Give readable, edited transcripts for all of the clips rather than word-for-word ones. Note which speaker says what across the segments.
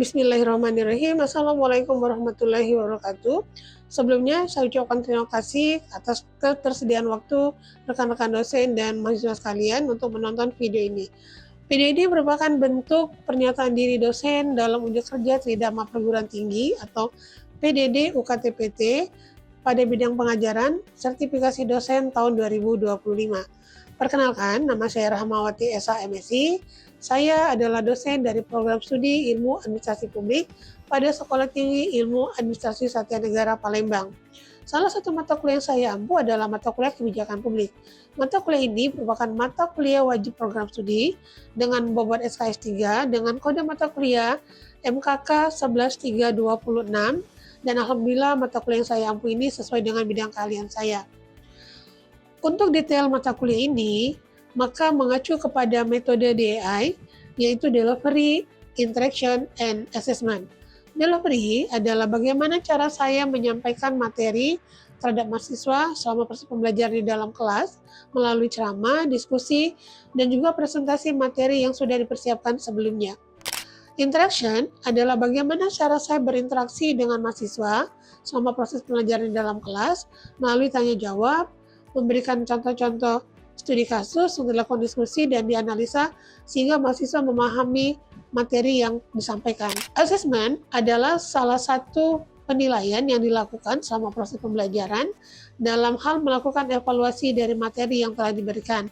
Speaker 1: Bismillahirrahmanirrahim. Assalamualaikum warahmatullahi wabarakatuh. Sebelumnya saya ucapkan terima kasih atas ketersediaan waktu rekan-rekan dosen dan mahasiswa sekalian untuk menonton video ini. Video ini merupakan bentuk pernyataan diri dosen dalam uji kerja Tridharma Perguruan Tinggi atau PDD UKT-PT pada bidang pengajaran sertifikasi dosen tahun 2025. Perkenalkan, nama saya Rahmawati Esa MSI. Saya adalah dosen dari program studi Ilmu Administrasi Publik pada Sekolah Tinggi Ilmu Administrasi Satya Negara Palembang. Salah satu mata kuliah yang saya ampu adalah mata kuliah Kebijakan Publik. Mata kuliah ini merupakan mata kuliah wajib program studi dengan bobot SKS 3 dengan kode mata kuliah MKK 11326 dan alhamdulillah mata kuliah yang saya ampu ini sesuai dengan bidang keahlian saya. Untuk detail mata kuliah ini, maka mengacu kepada metode DEI, yaitu Delivery, Interaction, and Assessment. Delivery adalah bagaimana cara saya menyampaikan materi terhadap mahasiswa selama proses pembelajaran di dalam kelas, melalui ceramah, diskusi, dan juga presentasi materi yang sudah dipersiapkan sebelumnya. Interaction adalah bagaimana cara saya berinteraksi dengan mahasiswa selama proses pembelajaran di dalam kelas, melalui tanya jawab, memberikan contoh-contoh studi kasus untuk dilakukan diskusi dan dianalisa sehingga mahasiswa memahami materi yang disampaikan. Assessment adalah salah satu penilaian yang dilakukan selama proses pembelajaran dalam hal melakukan evaluasi dari materi yang telah diberikan,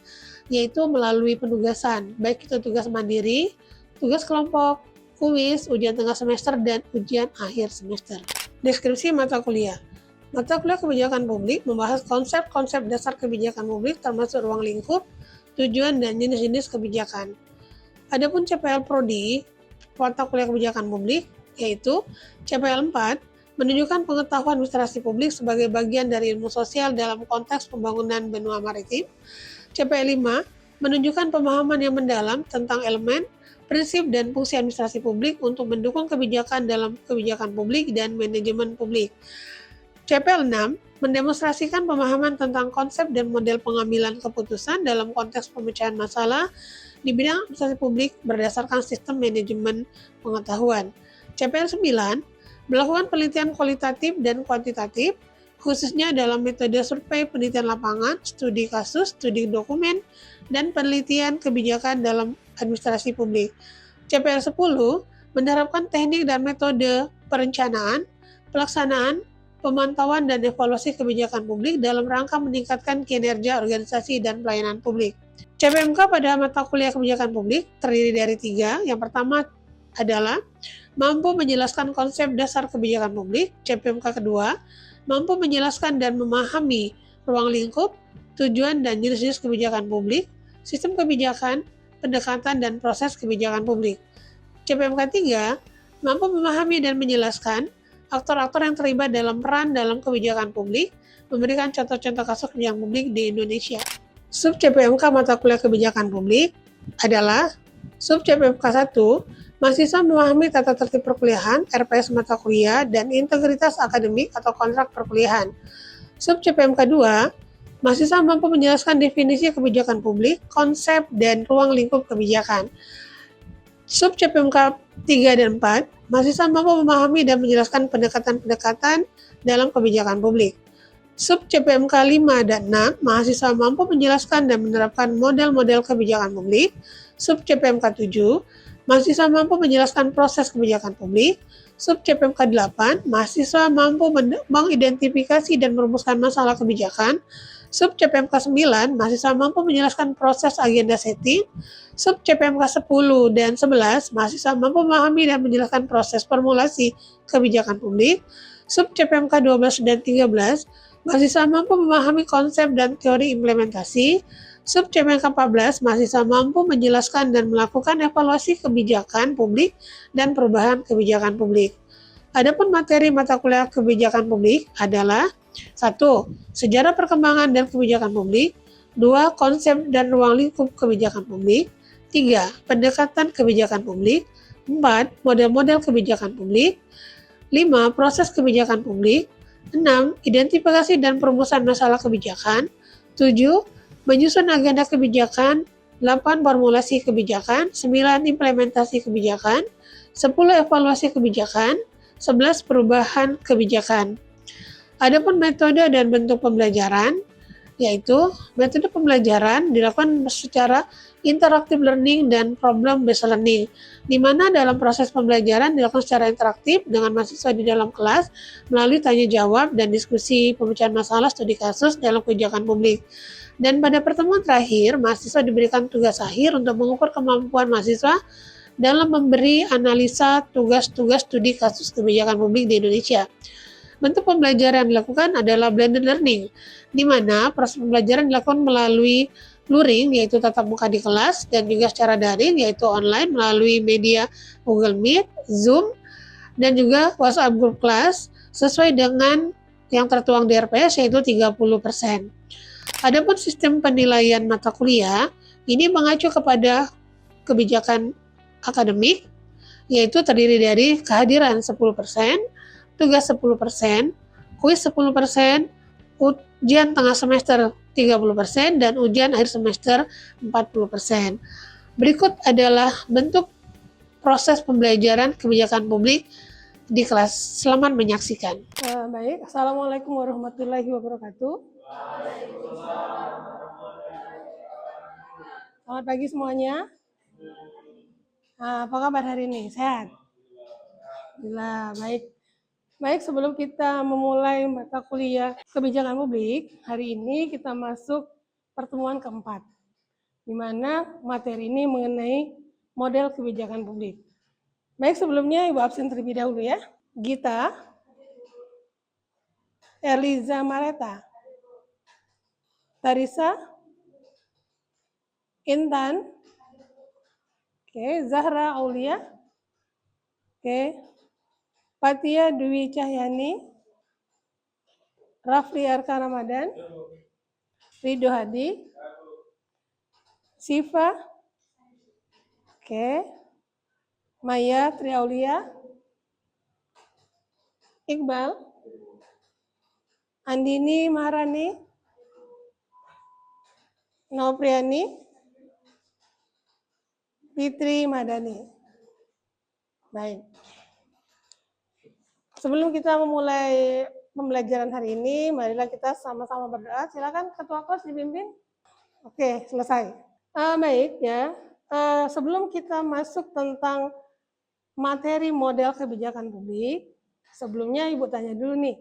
Speaker 1: yaitu melalui penugasan, baik itu tugas mandiri, tugas kelompok, kuis, ujian tengah semester, dan ujian akhir semester. Deskripsi mata kuliah. Mata kuliah Kebijakan Publik membahas konsep-konsep dasar kebijakan publik termasuk ruang lingkup, tujuan, dan jenis-jenis kebijakan. Adapun CPL Prodi, mata kuliah Kebijakan Publik, yaitu CPL 4, menunjukkan pengetahuan administrasi publik sebagai bagian dari ilmu sosial dalam konteks pembangunan benua maritim. CPL 5, menunjukkan pemahaman yang mendalam tentang elemen, prinsip, dan fungsi administrasi publik untuk mendukung kebijakan dalam kebijakan publik dan manajemen publik. CPL 6 mendemonstrasikan pemahaman tentang konsep dan model pengambilan keputusan dalam konteks pemecahan masalah di bidang administrasi publik berdasarkan sistem manajemen pengetahuan. CPL 9 melakukan penelitian kualitatif dan kuantitatif, khususnya dalam metode survei penelitian lapangan, studi kasus, studi dokumen, dan penelitian kebijakan dalam administrasi publik. CPL 10 menerapkan teknik dan metode perencanaan, pelaksanaan, pemantauan dan evaluasi kebijakan publik dalam rangka meningkatkan kinerja organisasi dan pelayanan publik. CPMK pada mata kuliah kebijakan publik terdiri dari 3. Yang pertama adalah mampu menjelaskan konsep dasar kebijakan publik. CPMK kedua, mampu menjelaskan dan memahami ruang lingkup, tujuan, dan jenis-jenis kebijakan publik, sistem kebijakan, pendekatan, dan proses kebijakan publik. CPMK 3, mampu memahami dan menjelaskan aktor-aktor yang terlibat dalam peran dalam kebijakan publik, memberikan contoh-contoh kasus kebijakan publik di Indonesia. Sub CPMK mata kuliah kebijakan publik adalah Sub CPMK 1, mahasiswa memahami tata tertib perkuliahan, RPS mata kuliah, dan integritas akademik atau kontrak perkuliahan. Sub CPMK 2, mahasiswa mampu menjelaskan definisi kebijakan publik, konsep, dan ruang lingkup kebijakan. Sub CPMK 3 dan 4, mahasiswa mampu memahami dan menjelaskan pendekatan-pendekatan dalam kebijakan publik. Sub CPMK 5 dan 6, mahasiswa mampu menjelaskan dan menerapkan model-model kebijakan publik. Sub CPMK 7, mahasiswa mampu menjelaskan proses kebijakan publik. Sub CPMK 8, mahasiswa mampu mengidentifikasi dan merumuskan masalah kebijakan. Sub CPMK 9, mahasiswa mampu menjelaskan proses agenda setting. Sub CPMK 10 dan 11, mahasiswa mampu memahami dan menjelaskan proses formulasi kebijakan publik. Sub CPMK 12 dan 13, mahasiswa mampu memahami konsep dan teori implementasi. Sub CPMK 14, mahasiswa mampu menjelaskan dan melakukan evaluasi kebijakan publik dan perubahan kebijakan publik. Adapun materi mata kuliah kebijakan publik adalah 1. Sejarah perkembangan dan kebijakan publik. 2. Konsep dan ruang lingkup kebijakan publik. 3. Pendekatan kebijakan publik. 4. Model-model kebijakan publik. 5. Proses kebijakan publik. 6. Identifikasi dan perumusan masalah kebijakan. 7. Menyusun agenda kebijakan. 8. Formulasi kebijakan. 9. Implementasi kebijakan. 10 evaluasi kebijakan, 11 perubahan kebijakan. Adapun metode dan bentuk pembelajaran, yaitu metode pembelajaran dilakukan secara interactive learning dan problem based learning, di mana dalam proses pembelajaran dilakukan secara interaktif dengan mahasiswa di dalam kelas melalui tanya jawab dan diskusi pemecahan masalah studi kasus dalam kebijakan publik. Dan pada pertemuan terakhir, mahasiswa diberikan tugas akhir untuk mengukur kemampuan mahasiswa dalam memberi analisa tugas-tugas studi kasus kebijakan publik di Indonesia. Bentuk pembelajaran yang dilakukan adalah blended learning, di mana proses pembelajaran dilakukan melalui luring, yaitu tatap muka di kelas, dan juga secara daring, yaitu online melalui media Google Meet, Zoom, dan juga WhatsApp group kelas, sesuai dengan yang tertuang di RPS, yaitu 30%. Adapun sistem penilaian mata kuliah, ini mengacu kepada kebijakan akademik, yaitu terdiri dari kehadiran 10%, tugas 10%, kuis 10%, ujian tengah semester 30%, dan ujian akhir semester 40%. Berikut adalah bentuk proses pembelajaran kebijakan publik di kelas. Selamat menyaksikan. Baik, Assalamualaikum warahmatullahi wabarakatuh. Selamat pagi semuanya. Apa kabar hari ini? Sehat? Alhamdulillah, baik. Baik, sebelum kita memulai mata kuliah kebijakan publik, hari ini kita masuk pertemuan keempat, di mana materi ini mengenai model kebijakan publik. Baik, sebelumnya Ibu absen terlebih dahulu ya. Gita, Eliza Mareta, Tarisa, Intan, Zahra Aulia, Fatia Dwi Cahyani, Rafli Arka Ramadan, Ridho Hadi, Siva, Maya Triaulia, Iqbal, Andini Maharani, Nopriani, Fitri Madani. Baik. Sebelum kita memulai pembelajaran hari ini, marilah kita sama-sama berdoa. Silakan Ketua Kelas dipimpin. Oke, selesai. Baik ya. Sebelum kita masuk tentang materi model kebijakan publik, sebelumnya Ibu tanya dulu nih.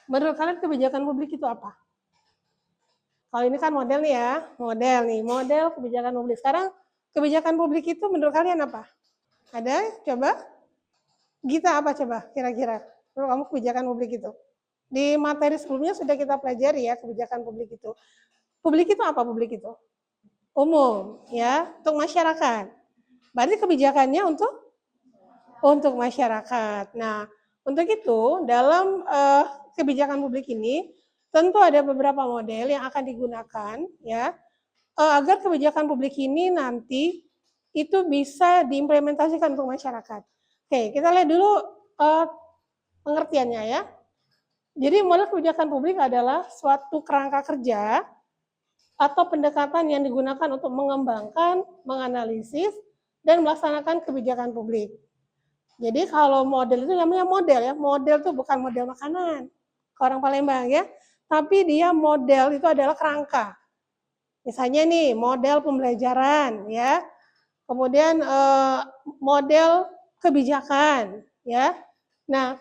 Speaker 1: Menurut kalian kebijakan publik itu apa? Kalau ini kan model nih ya, model kebijakan publik. Sekarang kebijakan publik itu menurut kalian apa? Ada? Coba. Gita apa coba kira-kira? Menurut kamu kebijakan publik itu? Di materi sebelumnya sudah kita pelajari ya kebijakan publik itu. Publik itu apa publik itu? Umum ya, untuk masyarakat. Berarti kebijakannya untuk masyarakat. Nah, untuk itu dalam kebijakan publik ini tentu ada beberapa model yang akan digunakan ya agar kebijakan publik ini nanti itu bisa diimplementasikan untuk masyarakat. Oke, kita lihat dulu pengertiannya ya. Jadi model kebijakan publik adalah suatu kerangka kerja atau pendekatan yang digunakan untuk mengembangkan, menganalisis, dan melaksanakan kebijakan publik. Jadi kalau model itu namanya model ya. Model itu bukan model makanan. Orang Palembang ya. Tapi dia model itu adalah kerangka. Misalnya nih model pembelajaran ya. Kemudian model kebijakan ya. Nah,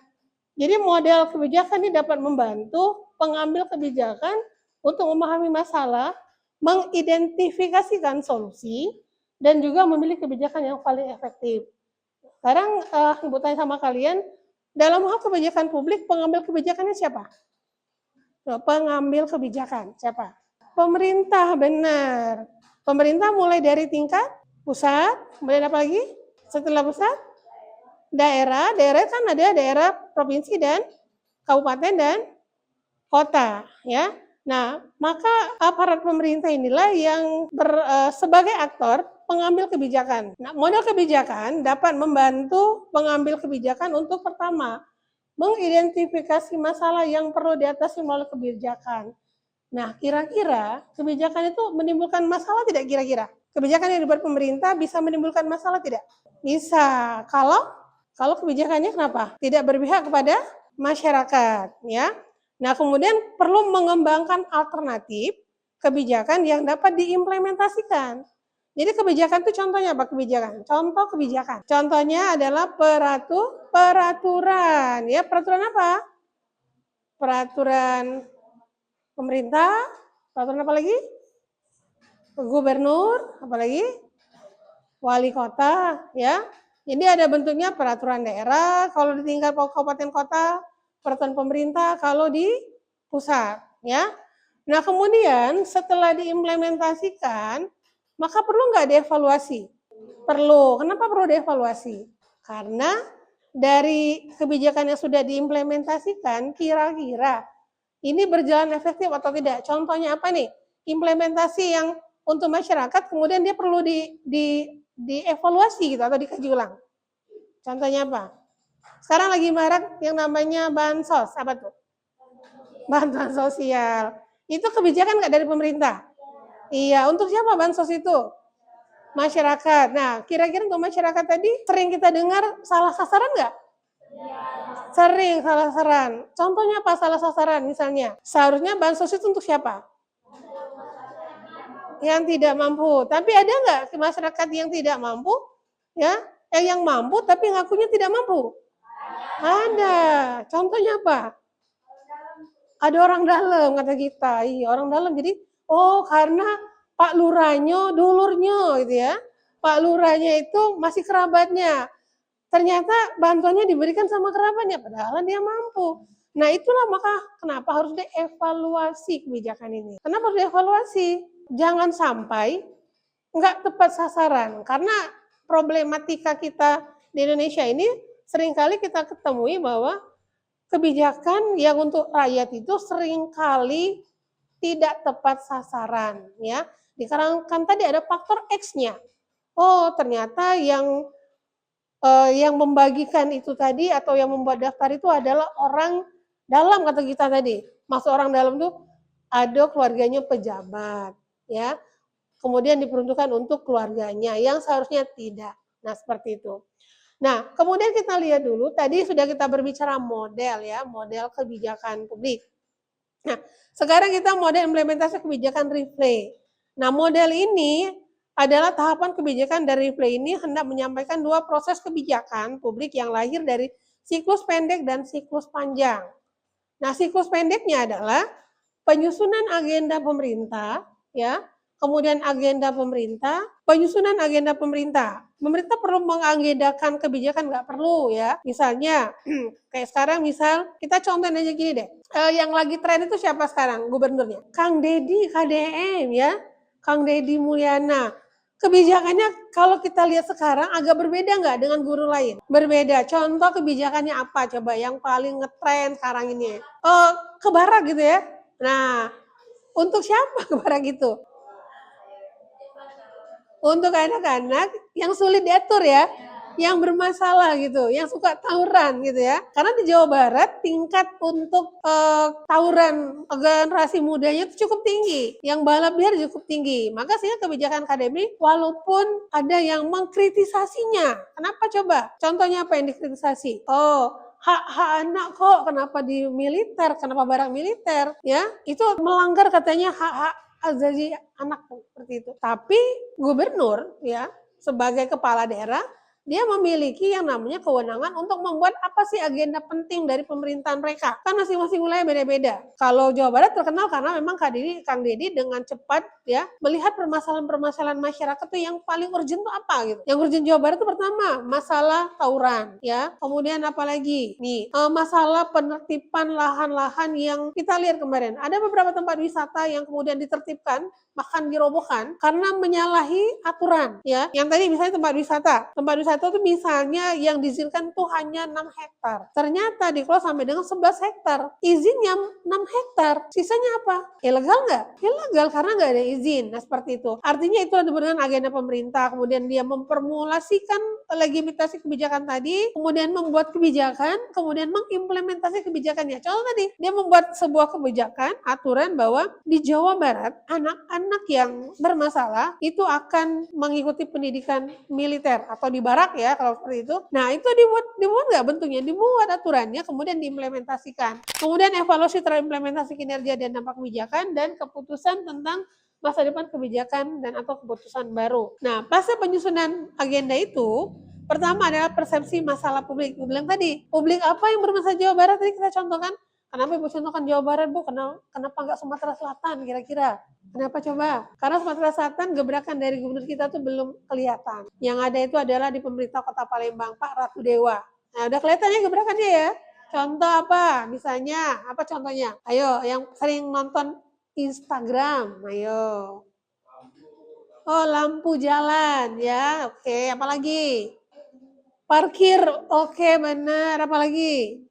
Speaker 1: jadi model kebijakan ini dapat membantu pengambil kebijakan untuk memahami masalah, mengidentifikasikan solusi, dan juga memilih kebijakan yang paling efektif. Sekarang Ibu tanya sama kalian, dalam hal kebijakan publik, pengambil kebijakannya siapa? Pengambil kebijakan siapa? Pemerintah, benar. Pemerintah mulai dari tingkat pusat, kemudian apa lagi? Setelah pusat, daerah kan ada daerah, provinsi, dan kabupaten, dan kota. Ya. Nah, maka aparat pemerintah inilah yang sebagai aktor pengambil kebijakan. Nah, model kebijakan dapat membantu pengambil kebijakan untuk pertama, mengidentifikasi masalah yang perlu diatasi melalui kebijakan. Nah, kira-kira kebijakan itu menimbulkan masalah tidak kira-kira? Kebijakan yang dibuat pemerintah bisa menimbulkan masalah tidak? Bisa. Kalau kebijakannya kenapa? Tidak berpihak kepada masyarakat, ya. Nah, kemudian perlu mengembangkan alternatif kebijakan yang dapat diimplementasikan. Jadi kebijakan itu contohnya apa kebijakan? Contoh kebijakan. Contohnya adalah peraturan. Ya, peraturan apa? Peraturan pemerintah, peraturan apa lagi? Gubernur, apalagi wali kota, ya. Jadi ada bentuknya peraturan daerah, kalau di tingkat kabupaten kota, peraturan pemerintah, kalau di pusat, ya. Nah, kemudian setelah diimplementasikan, maka perlu nggak dievaluasi? Perlu. Kenapa perlu dievaluasi? Karena dari kebijakan yang sudah diimplementasikan, kira-kira ini berjalan efektif atau tidak? Contohnya apa nih? Implementasi yang untuk masyarakat, kemudian dia perlu dievaluasi gitu atau dikaji ulang. Contohnya apa? Sekarang lagi marak yang namanya bansos, apa tuh? Bantuan sosial. Itu kebijakan nggak dari pemerintah? Iya, untuk siapa bansos itu? Masyarakat. Nah, kira-kira untuk masyarakat tadi sering kita dengar salah sasaran nggak? Sering salah sasaran. Contohnya apa salah sasaran misalnya? Seharusnya bansos itu untuk siapa? Yang tidak mampu. Tapi ada nggak masyarakat yang tidak mampu? Ya, yang mampu tapi ngakunya tidak mampu? Ada. Contohnya apa? Ada orang dalam kata kita. Iya, orang dalam. Jadi, oh karena Pak Lurahnya, dulurnya gitu ya. Pak Lurahnya itu masih kerabatnya. Ternyata bantuannya diberikan sama kerabatnya, padahal dia mampu. Nah itulah maka kenapa harus dievaluasi kebijakan ini. Kenapa harus dievaluasi? Jangan sampai nggak tepat sasaran. Karena problematika kita di Indonesia ini seringkali kita ketemui bahwa kebijakan yang untuk rakyat itu seringkali tidak tepat sasaran. Ya, dikarenakan tadi ada faktor X-nya. Oh ternyata yang membagikan itu tadi atau yang membuat daftar itu adalah orang dalam kata kita tadi. Maksud orang dalam itu ada keluarganya pejabat, ya. Kemudian diperuntukkan untuk keluarganya yang seharusnya tidak. Nah, seperti itu. Nah, kemudian kita lihat dulu tadi sudah kita berbicara model ya, model kebijakan publik. Nah, sekarang kita model implementasi kebijakan replay. Nah, model ini adalah tahapan kebijakan dari replay ini hendak menyampaikan dua proses kebijakan publik yang lahir dari siklus pendek dan siklus panjang. Nah, siklus pendeknya adalah penyusunan agenda pemerintah, ya, kemudian agenda pemerintah, penyusunan agenda pemerintah. Pemerintah perlu mengagendakan kebijakan nggak perlu ya. Misalnya kayak sekarang misal kita contohin aja gini deh. Yang lagi tren itu siapa sekarang gubernurnya? Kang Deddy KDM ya. Kang Deddy Mulyana. Kebijakannya kalau kita lihat sekarang agak berbeda nggak dengan guru lain? Berbeda. Contoh kebijakannya apa coba yang paling ngetren sekarang ini? Kebara gitu ya. Nah, untuk siapa kebara gitu? Untuk anak-anak yang sulit diatur ya, yang bermasalah gitu, yang suka tawuran gitu ya. Karena di Jawa Barat tingkat untuk tawuran generasi mudanya itu cukup tinggi, yang balap liar cukup tinggi. Maka sehingga kebijakan akademik walaupun ada yang mengkritisasinya. Kenapa coba? Contohnya apa yang dikritisasi? Oh, hak anak kok kenapa di militer, kenapa barang militer ya? Itu melanggar katanya hak azazi anak seperti itu. Tapi gubernur ya sebagai kepala daerah dia memiliki yang namanya kewenangan untuk membuat apa sih agenda penting dari pemerintahan mereka. Kan masing-masing wilayah beda-beda. Kalau Jawa Barat terkenal karena memang Kang Deddy dengan cepat ya melihat permasalahan-permasalahan masyarakat itu yang paling urgent itu apa gitu. Yang urgent Jawa Barat itu pertama masalah tawuran ya. Kemudian apa lagi? Nih, masalah penertiban lahan-lahan yang kita lihat kemarin. Ada beberapa tempat wisata yang kemudian ditertibkan bahkan dirobohkan karena menyalahi aturan ya. Yang tadi misalnya tempat wisata itu misalnya yang diizinkan tuh hanya 6 hektar. Ternyata dikelola sampai dengan 11 hektar. Izinnya 6 hektar. Sisanya apa? Ilegal nggak? Ilegal karena nggak ada izin. Nah seperti itu. Artinya itu ada dengan agenda pemerintah. Kemudian dia memformulasikan melegitimasi kebijakan tadi, kemudian membuat kebijakan, kemudian mengimplementasi kebijakannya. Contoh tadi, dia membuat sebuah kebijakan, aturan bahwa di Jawa Barat, anak-anak yang bermasalah itu akan mengikuti pendidikan militer atau di barak ya kalau seperti itu. Nah itu dibuat nggak bentuknya? Dibuat aturannya, kemudian diimplementasikan. Kemudian evaluasi terhadap implementasi kinerja dan dampak kebijakan dan keputusan tentang masa depan kebijakan dan atau keputusan baru. Nah, pasca penyusunan agenda itu, pertama adalah persepsi masalah publik. Gue bilang tadi, publik apa yang bermasalah Jawa Barat tadi kita contohkan. Kenapa Ibu contohkan Jawa Barat, Bu? Kenapa nggak Sumatera Selatan kira-kira? Kenapa coba? Karena Sumatera Selatan gebrakan dari gubernur kita tuh belum kelihatan. Yang ada itu adalah di pemerintah Kota Palembang, Pak Ratu Dewa. Nah, udah kelihatan ya gebrakannya ya. Contoh apa? Misalnya, apa contohnya? Ayo, yang sering nonton Instagram, ayo. Oh, lampu jalan ya. Oke, apalagi? Parkir. Oke, benar. Apalagi?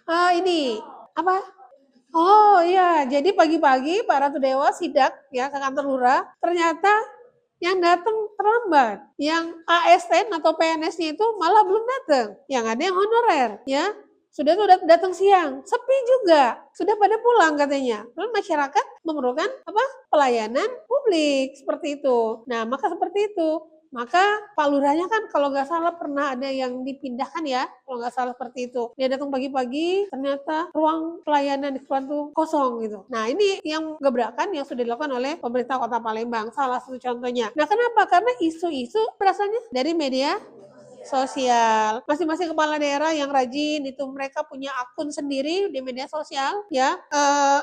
Speaker 1: Ah, ini. Apa? Oh iya, jadi pagi-pagi Pak Ratu Dewa sidak ya ke kantor lurah, ternyata yang datang terlambat. Yang ASN atau PNS-nya itu malah belum datang. Yang ada yang honorer ya. Sudah tuh datang siang, sepi juga. Sudah pada pulang katanya. Lalu masyarakat memerlukan apa? Pelayanan publik seperti itu. Nah, maka seperti itu. Maka Pak Lurahnya kan kalau nggak salah pernah ada yang dipindahkan ya, kalau nggak salah seperti itu. Dia datang pagi-pagi, ternyata ruang pelayanan di depan tuh kosong gitu. Nah ini yang gebrakan yang sudah dilakukan oleh pemerintah Kota Palembang, salah satu contohnya. Nah kenapa? Karena isu-isu berasalnya dari media sosial. Masing-masing kepala daerah yang rajin itu mereka punya akun sendiri di media sosial ya,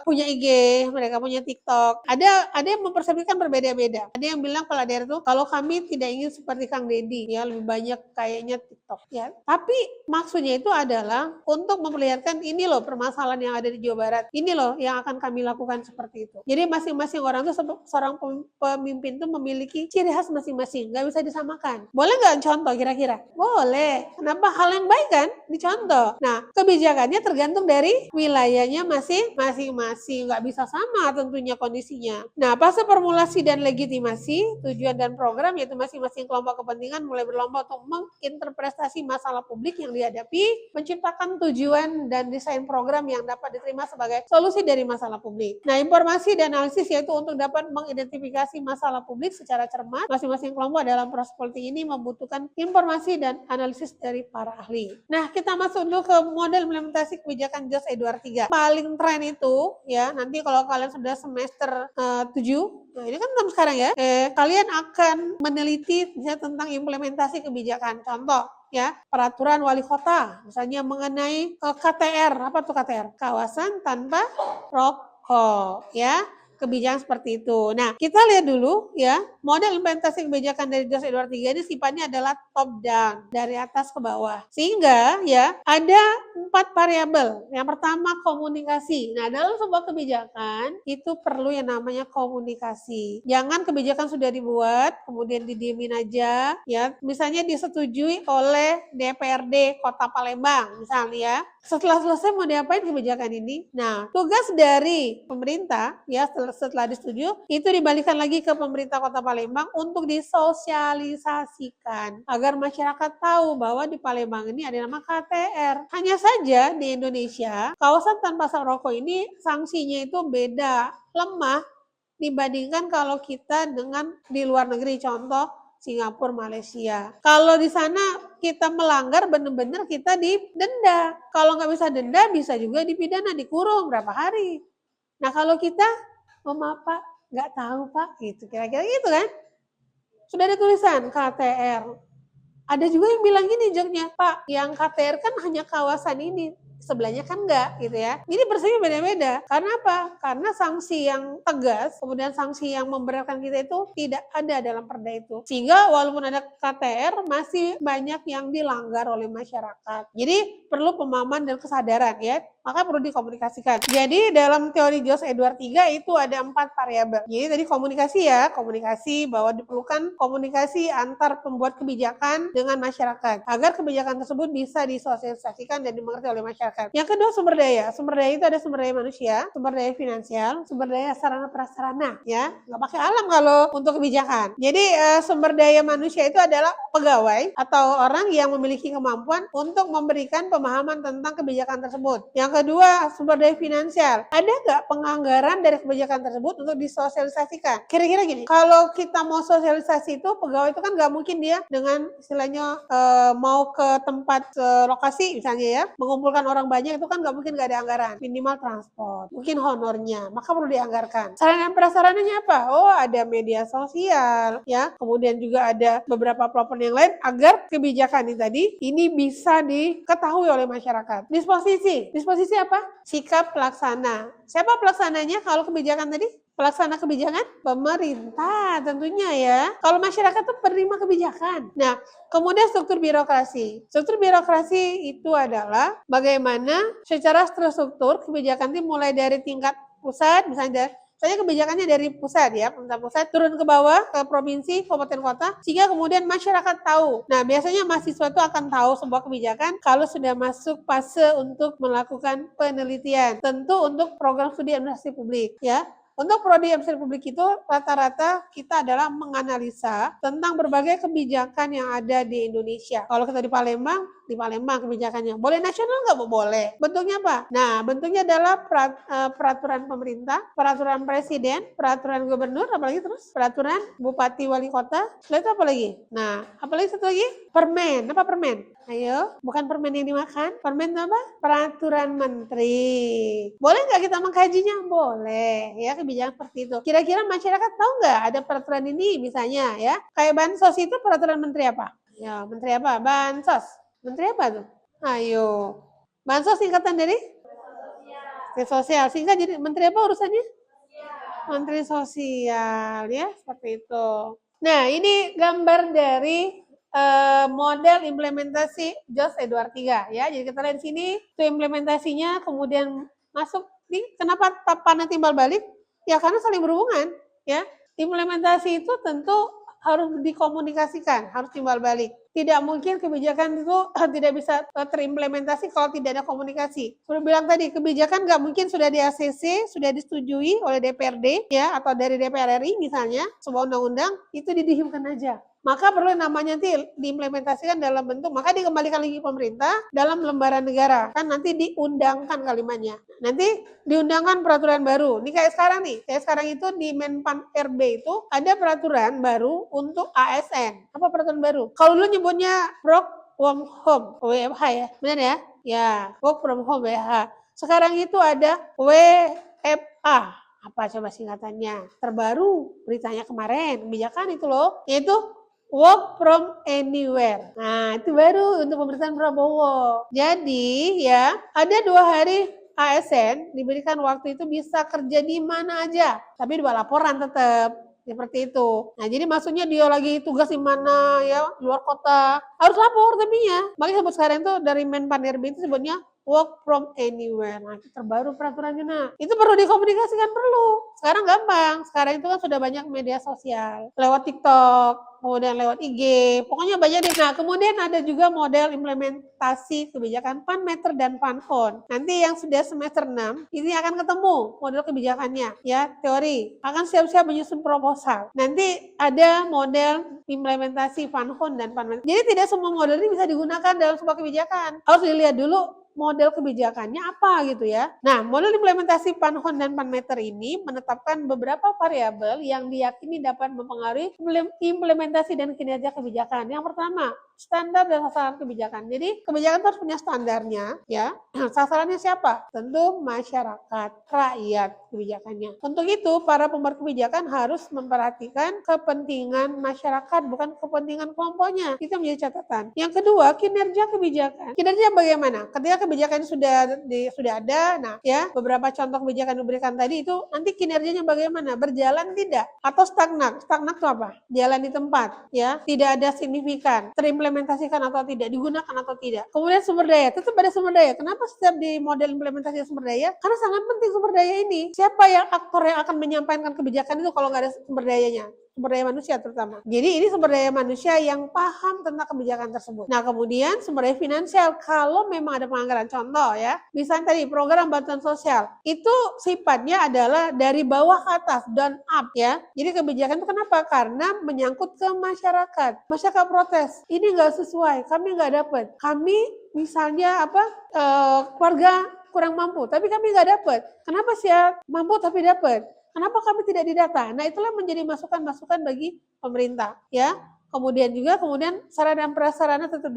Speaker 1: punya IG, mereka punya TikTok. Ada yang mempersepsikan berbeda-beda. Ada yang bilang kepala daerah tuh kalau kami tidak ingin seperti Kang Deddy ya lebih banyak kayaknya TikTok ya. Tapi maksudnya itu adalah untuk memperlihatkan ini loh permasalahan yang ada di Jawa Barat. Ini loh yang akan kami lakukan seperti itu. Jadi masing-masing orang tuh seorang pemimpin tuh memiliki ciri khas masing-masing, nggak bisa disamakan. Boleh nggak contoh kira-kira? Boleh. Kenapa? Hal yang baik kan? Dicontoh. Nah, kebijakannya tergantung dari wilayahnya masing-masing. Nggak bisa sama tentunya kondisinya. Nah, fase formulasi dan legitimasi, tujuan dan program yaitu masing-masing kelompok kepentingan mulai berlomba untuk menginterpretasi masalah publik yang dihadapi, menciptakan tujuan dan desain program yang dapat diterima sebagai solusi dari masalah publik. Nah, informasi dan analisis yaitu untuk dapat mengidentifikasi masalah publik secara cermat. Masing-masing kelompok dalam proses politik ini membutuhkan informasi dan analisis dari para ahli. Nah, kita masuk dulu ke model implementasi kebijakan JOS Edward 3. Paling tren itu ya, nanti kalau kalian sudah semester 7, nah ini kan tahun sekarang ya, kalian akan meneliti misalnya tentang implementasi kebijakan. Contoh ya, peraturan wali kota, misalnya mengenai KTR, apa tuh KTR? Kawasan tanpa rokok ya. Kebijakan seperti itu. Nah, kita lihat dulu ya, model implementasi kebijakan dari JOS Edward 3 ini sifatnya adalah top down, dari atas ke bawah. Sehingga ya, ada 4 variabel. Yang pertama komunikasi. Nah, dalam sebuah kebijakan itu perlu yang namanya komunikasi. Jangan kebijakan sudah dibuat, kemudian didiemin aja ya. Misalnya disetujui oleh DPRD Kota Palembang misalnya ya. Setelah selesai mau diapain kebijakan ini? Nah, tugas dari pemerintah ya setelah disetujui itu dibalikan lagi ke pemerintah Kota Palembang untuk disosialisasikan agar masyarakat tahu bahwa di Palembang ini ada nama KTR. Hanya saja di Indonesia kawasan tanpa asap rokok ini sanksinya itu beda, lemah dibandingkan kalau kita dengan di luar negeri, contoh Singapura, Malaysia. Kalau di sana kita melanggar benar-benar kita didenda. Kalau nggak bisa denda bisa juga dipidana, dikurung berapa hari. Nah kalau kita, oh maaf Pak, nggak tahu Pak, gitu kira-kira gitu kan. Sudah ada tulisan KTR. Ada juga yang bilang gini joknya, Pak, yang KTR kan hanya kawasan ini, sebelahnya kan enggak gitu ya. Ini persepsi beda-beda. Karena apa? Karena sanksi yang tegas, kemudian sanksi yang memberatkan kita itu tidak ada dalam perda itu. Sehingga walaupun ada KTR, masih banyak yang dilanggar oleh masyarakat. Jadi perlu pemahaman dan kesadaran ya. Maka perlu dikomunikasikan. Jadi dalam teori JOS Edward 3 itu ada 4 variabel. Jadi tadi komunikasi ya, komunikasi bahwa diperlukan komunikasi antar pembuat kebijakan dengan masyarakat agar kebijakan tersebut bisa disosialisasikan dan dimengerti oleh masyarakat. masyarakat. Yang kedua sumber daya. Sumber daya itu ada sumber daya manusia, sumber daya finansial, sumber daya sarana prasarana, ya. Nggak pakai alam kalau untuk kebijakan. Jadi sumber daya manusia itu adalah pegawai atau orang yang memiliki kemampuan untuk memberikan pemahaman tentang kebijakan tersebut. Yang kedua sumber daya finansial. Ada nggak penganggaran dari kebijakan tersebut untuk disosialisasikan? Kira-kira gini, kalau kita mau sosialisasi itu pegawai itu kan nggak mungkin dia dengan istilahnya mau ke tempat lokasi misalnya ya, mengumpulkan orang banyak itu kan nggak mungkin nggak ada anggaran, minimal transport, mungkin honornya, maka perlu dianggarkan. Sarana prasarananya apa? Oh ada media sosial ya, kemudian juga ada beberapa platform yang lain agar kebijakan ini tadi ini bisa diketahui oleh masyarakat. Disposisi apa? Sikap pelaksana. Siapa pelaksananya kalau kebijakan tadi? Pelaksana kebijakan pemerintah tentunya ya. Kalau masyarakat tuh penerima kebijakan. Nah, kemudian struktur birokrasi. Struktur birokrasi itu adalah bagaimana secara struktur kebijakan itu mulai dari tingkat pusat, misalnya saya kebijakannya dari pusat ya, pemerintah pusat turun ke bawah, ke provinsi, kabupaten kota, sehingga kemudian masyarakat tahu. Nah, biasanya mahasiswa itu akan tahu sebuah kebijakan kalau sudah masuk fase untuk melakukan penelitian. Tentu untuk program studi administrasi publik ya. Untuk prodi administrasi publik itu rata-rata kita adalah menganalisa tentang berbagai kebijakan yang ada di Indonesia. Kalau kita di Palembang kebijakannya. Boleh nasional nggak? Boleh. Bentuknya apa? Nah, bentuknya adalah peraturan pemerintah, peraturan presiden, peraturan gubernur, apalagi terus peraturan bupati wali kota. Lalu itu apa lagi? Nah, apalagi satu lagi? Permen. Apa permen? Ayo, bukan permen yang dimakan. Permen apa? Peraturan menteri. Boleh nggak kita mengkajinya? Boleh. Ya, kebijakan seperti itu. Kira-kira masyarakat tahu nggak ada peraturan ini misalnya ya? Kayak bansos itu peraturan menteri apa? Ya, menteri apa? Bansos. Menteri apa tuh? Ayo. Bansos singkatan dari? Menteri Sosial. Singkat jadi menteri apa urusannya? Menteri Sosial ya, seperti itu. Nah, ini gambar dari model implementasi JOS Edward 3 ya. Jadi kita lihat di sini itu implementasinya, kemudian masuk di kenapa panah timbal balik? Ya karena saling berhubungan ya. Implementasi itu tentu harus dikomunikasikan, harus timbal balik. Tidak mungkin kebijakan itu tidak bisa terimplementasi kalau tidak ada komunikasi. Sudah bilang tadi, kebijakan nggak mungkin sudah di ACC, sudah disetujui oleh DPRD ya atau dari DPR RI misalnya, sebuah undang-undang itu didihimkan aja. Maka perlu namanya nanti diimplementasikan dalam bentuk, maka dikembalikan lagi pemerintah dalam lembaran negara. Kan nanti diundangkan kalimatnya. Nanti diundangkan peraturan baru. Ini kayak sekarang nih, kayak sekarang itu di Menpan RB itu ada peraturan baru untuk ASN. Apa peraturan baru? Kalau dulu nyebutnya work from home, WFH ya. Benar ya? Ya, work from home WFH. Sekarang itu ada WFA. Apa coba singkatannya? Terbaru beritanya kemarin, kebijakan itu loh, yaitu work from anywhere. Nah, itu baru untuk pemerintahan Prabowo. Jadi ya, ada 2 hari ASN diberikan waktu itu bisa kerja di mana aja. Tapi dua laporan tetap. Seperti itu. Nah, jadi maksudnya dia lagi tugas di mana ya, luar kota. Harus lapor tapi ya. Makanya sebut sekarang itu dari Menpan RB itu sebutnya work from anywhere. Nah, itu terbaru peraturannya. Nah, itu perlu dikomunikasikan perlu. Sekarang gampang. Sekarang itu kan sudah banyak media sosial. Lewat TikTok, kemudian lewat IG. Pokoknya banyak deh. Nah, kemudian ada juga model implementasi kebijakan PANMeter dan PANFON. Nanti yang sudah semester 6, ini akan ketemu model kebijakannya. Ya, teori. Akan siap-siap menyusun proposal. Nanti ada model implementasi PANFON dan PANMeter. Jadi tidak semua model ini bisa digunakan dalam sebuah kebijakan. Harus dilihat dulu model kebijakannya apa gitu ya. Nah, model implementasi PANFON dan PANMeter ini menetapkan beberapa variabel yang diyakini dapat mempengaruhi implementasi dan kinerja kebijakan. Yang pertama, standar dan sasaran kebijakan. Jadi, kebijakan harus punya standarnya ya. Sasarannya siapa? Tentu masyarakat, rakyat kebijakannya. Untuk itu, para pembuat kebijakan harus memperhatikan kepentingan masyarakat, bukan kepentingan kelompoknya. Itu menjadi catatan. Yang kedua, kinerja kebijakan. Kinerja bagaimana? Ketika kebijakan sudah ada, nah ya beberapa contoh kebijakan diberikan tadi itu nanti kinerjanya bagaimana? Berjalan tidak? Atau stagnan? Stagnan itu apa? Jalan di tempat, ya tidak ada signifikan, terimplementasikan atau tidak, digunakan atau tidak. Kemudian sumber daya, tetap ada sumber daya. Kenapa setiap di model implementasi sumber daya? Karena sangat penting sumber daya ini. Siapa yang aktor yang akan menyampaikan kebijakan itu kalau nggak ada sumber dayanya? sumber daya manusia terutama. Jadi ini sumber daya manusia yang paham tentang kebijakan tersebut. Nah, kemudian sumber daya finansial, kalau memang ada penganggaran, contoh ya, misalnya tadi program bantuan sosial, itu sifatnya adalah dari bawah ke atas, down up ya. Jadi kebijakan itu kenapa? Karena menyangkut ke masyarakat. Masyarakat protes, ini nggak sesuai, kami nggak dapat. Kami misalnya keluarga kurang mampu, tapi kami nggak dapat. Kenapa sih ya mampu tapi dapat? Kenapa kami tidak didata? Nah, itulah menjadi masukan-masukan bagi pemerintah, ya. Kemudian sarana dan prasarana tetap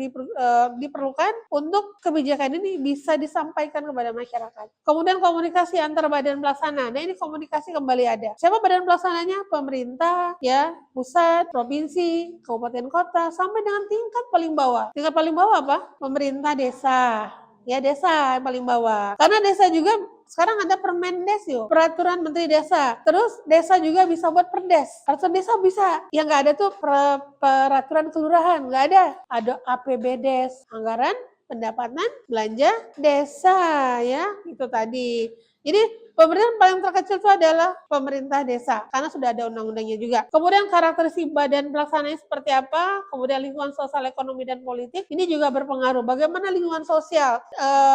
Speaker 1: diperlukan untuk kebijakan ini bisa disampaikan kepada masyarakat. Kemudian komunikasi antar badan pelaksana. Nah, ini komunikasi kembali ada. Siapa badan pelaksananya? Pemerintah, ya, pusat, provinsi, kabupaten kota, sampai dengan tingkat paling bawah. Tingkat paling bawah apa? Pemerintah desa. Ya, desa yang paling bawah. Karena desa juga sekarang ada Permendes yuk, peraturan Menteri Desa. Terus desa juga bisa buat perdes. Peraturan desa bisa. Yang nggak ada tuh peraturan kelurahan, nggak ada. Ada APBDes, anggaran pendapatan belanja desa ya, itu tadi. Jadi pemerintahan paling terkecil itu adalah pemerintah desa, karena sudah ada undang-undangnya juga. Kemudian karakteristik badan pelaksananya seperti apa, kemudian lingkungan sosial, ekonomi, dan politik, ini juga berpengaruh. Bagaimana lingkungan sosial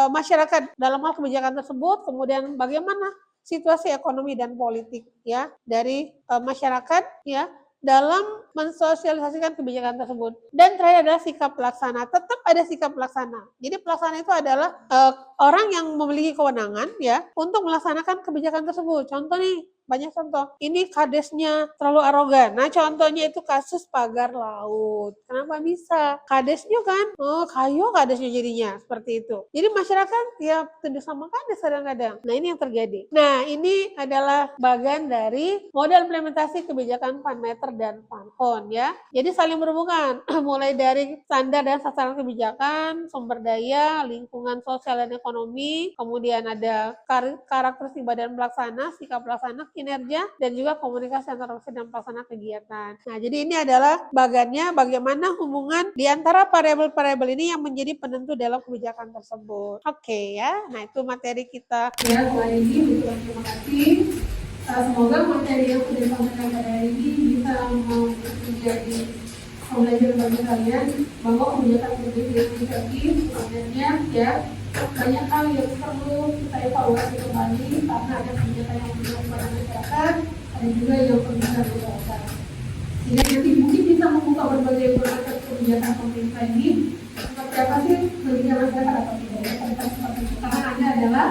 Speaker 1: masyarakat dalam hal kebijakan tersebut, kemudian bagaimana situasi ekonomi dan politik ya dari masyarakat ya dalam mensosialisasikan kebijakan tersebut. Dan terakhir adalah sikap pelaksana. Tetap ada sikap pelaksana. Jadi pelaksana itu adalah orang yang memiliki kewenangan ya untuk melaksanakan kebijakan tersebut. Contoh nih, banyak contoh. Ini kadesnya terlalu arogan. Nah, contohnya itu kasus pagar laut. Kenapa bisa? Kadesnya kan, kayu kadesnya jadinya seperti itu. Jadi masyarakat ya tunduk sama kades kadang-kadang. Nah, ini yang terjadi. Nah, ini adalah bagian dari model implementasi kebijakan Panmeter dan Panhon ya. Jadi saling berhubungan, mulai dari standar dan sasaran kebijakan, sumber daya, lingkungan sosial dan ekonomi, kemudian ada karakteristik badan pelaksana, sikap pelaksana, kinerja, dan juga komunikasi antara dosen dan pelaksana kegiatan. Nah, jadi ini adalah bagiannya bagaimana hubungan di antara variabel-variabel ini yang menjadi penentu dalam kebijakan tersebut. Oke ya, nah itu materi kita. Ya, hari ini terima kasih. Semoga materi yang sudah disampaikan pada hari ini bisa menjadi pembelajaran bagi kalian bahwa kebijakan publik di Indonesia sebenarnya ya banyak hal yang perlu kita evaluasi kembali karena ada kebijakan yang belum kepada masyarakat, ada juga yang perlu kita evaluasi. Sehingga nanti mungkin bisa membuka berbagai beragam kebijakan pemerintah ini seperti apa sih kebijakan masyarakat atau tidak ya. Seperti karena Anda adalah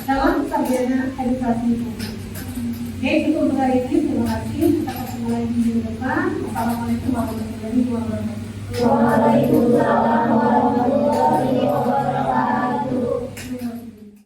Speaker 1: dalam sarjana edukasi publik. Oke, itu untuk hari ini. Terima kasih. Kita ketemu lagi di depan. Assalamualaikum warahmatullahi wabarakatuh. Waalaikumsalam warahmatullahi wabarakatuh.